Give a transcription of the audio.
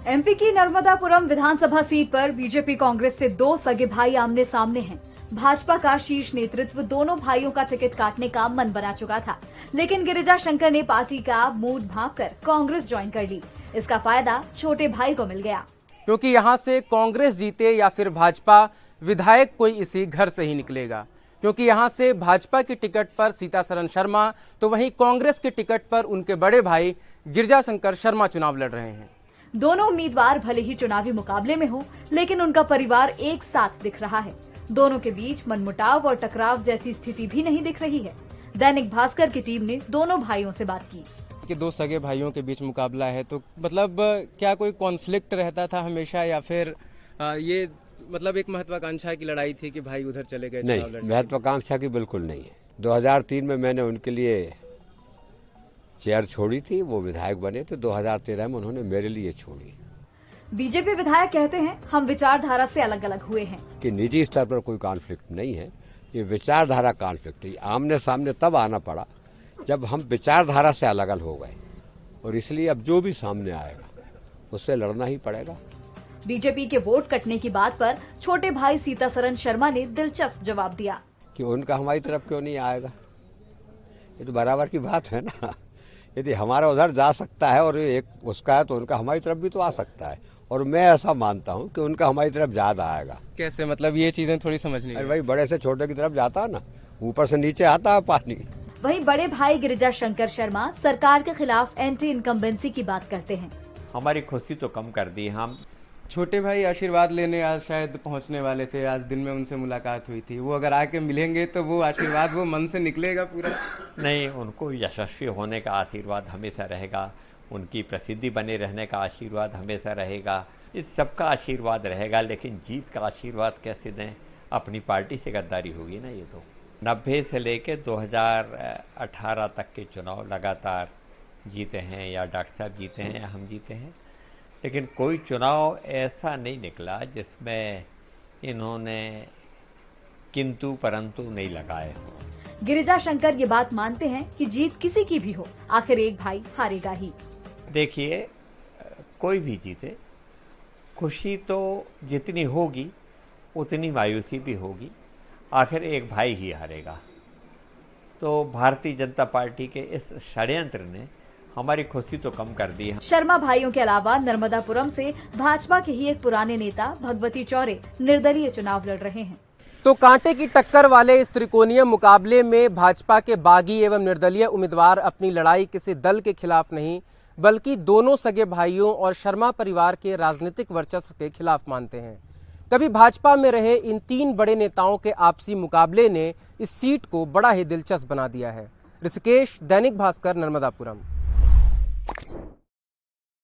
MP की नर्मदापुरम विधानसभा seat पर BJP Congress से दो सगे भाई आमने सामने हैं। भाजपा का शीर्ष नेतृत्व दोनों भाइयों का टिकट काटने का मन बना चुका था, लेकिन गिरिजा शंकर ने पार्टी का मूड भांपकर कांग्रेस ज्वाइन कर ली। इसका फायदा छोटे भाई को मिल गया, क्योंकि यहां से कांग्रेस जीते या फिर भाजपा, विधायक कोई इसी घर से ही निकलेगा। क्योंकि यहां से भाजपा की टिकट पर सीतासरन शर्मा, तो वहीं कांग्रेस के टिकट पर उनके बड़े भाई गिरिजा शंकर शर्मा चुनाव लड़ रहे हैं। दोनों उम्मीदवार भले ही चुनावी मुकाबले में हो, लेकिन उनका परिवार एक साथ दिख रहा है। दोनों के बीच मनमुटाव और टकराव जैसी स्थिति भी नहीं दिख रही है। दैनिक भास्कर की टीम ने दोनों भाइयों से बात की कि दो सगे भाइयों के बीच मुकाबला है, तो मतलब क्या कोई कॉन्फ्लिक्ट रहता था हमेशा, या फिर ये मतलब एक महत्वाकांक्षा की लड़ाई थी कि भाई उधर चले गए? नहीं, महत्वाकांक्षा की बिल्कुल नहीं है। 2003 में मैंने उनके लिए चेयर छोड़ी थी, वो विधायक बने थे। 2013 में उन्होंने मेरे लिए छोड़ी। बीजेपी विधायक कहते हैं, हम विचारधारा से अलग अलग हुए हैं। कि निजी स्तर पर कोई कॉन्फ्लिक्ट नहीं है, ये विचारधारा कॉन्फ्लिक्ट है। आमने सामने तब आना पड़ा जब हम विचारधारा से अलग अलग हो गए, और इसलिए अब जो भी सामने आएगा उससे लड़ना ही पड़ेगा। बीजेपी के वोट कटने की बात पर छोटे भाई सीतासरन शर्मा ने दिलचस्प जवाब दिया कि उनका हमारी तरफ क्यों नहीं आएगा। ये तो बराबर की बात है ना। यदि हमारा उधर जा सकता है और एक उसका है, तो उनका हमारी तरफ भी तो आ सकता है। और मैं ऐसा मानता हूं कि उनका हमारी तरफ ज्यादा आएगा। कैसे? मतलब ये चीजें थोड़ी समझनी है। अरे भाई, बड़े से छोटे की तरफ जाता है ना, ऊपर से नीचे आता है पानी। वहीं बड़े भाई गिरिजा शंकर शर्मा सरकार के खिलाफ एंटी इनकम्बेंसी की बात करते हैं। हमारी खुशी तो कम कर दी हम। छोटे भाई आशीर्वाद लेने आज शायद पहुंचने वाले थे, आज दिन में उनसे मुलाकात हुई थी। वो अगर आके मिलेंगे तो वो आशीर्वाद वो मन से निकलेगा पूरा? नहीं, उनको यशस्वी होने का आशीर्वाद हमेशा रहेगा, उनकी प्रसिद्धि बने रहने का आशीर्वाद हमेशा रहेगा, इस सबका आशीर्वाद रहेगा। लेकिन जीत का आशीर्वाद कैसे दें? अपनी पार्टी से गद्दारी होगी ना। ये तो 90 से लेके 2018 तक के चुनाव लगातार जीते हैं, या डॉक्टर साहब जीते हैं या हम जीते हैं, लेकिन कोई चुनाव ऐसा नहीं निकला जिसमें इन्होंने किंतु परंतु नहीं लगाए हो। गिरिजा शंकर ये बात मानते हैं कि जीत किसी की भी हो, आखिर एक भाई हारेगा ही। देखिए, कोई भी जीते, खुशी तो जितनी होगी उतनी मायूसी भी होगी। आखिर एक भाई ही हारेगा। तो भारतीय जनता पार्टी के इस षड्यंत्र ने हमारी खुशी तो कम कर दी है। शर्मा भाइयों के अलावा नर्मदापुरम से भाजपा के ही एक पुराने नेता भगवती चौरे निर्दलीय चुनाव लड़ रहे हैं। तो कांटे की टक्कर वाले इस त्रिकोणीय मुकाबले में भाजपा के बागी एवं निर्दलीय उम्मीदवार अपनी लड़ाई किसी दल के खिलाफ नहीं, बल्कि दोनों सगे भाइयों और शर्मा परिवार के राजनीतिक वर्चस्व के खिलाफ मानते हैं। कभी भाजपा में रहे इन तीन बड़े नेताओं के आपसी मुकाबले ने इस सीट को बड़ा ही दिलचस्प बना दिया है। ऋषिकेश, दैनिक भास्कर, नर्मदापुरम।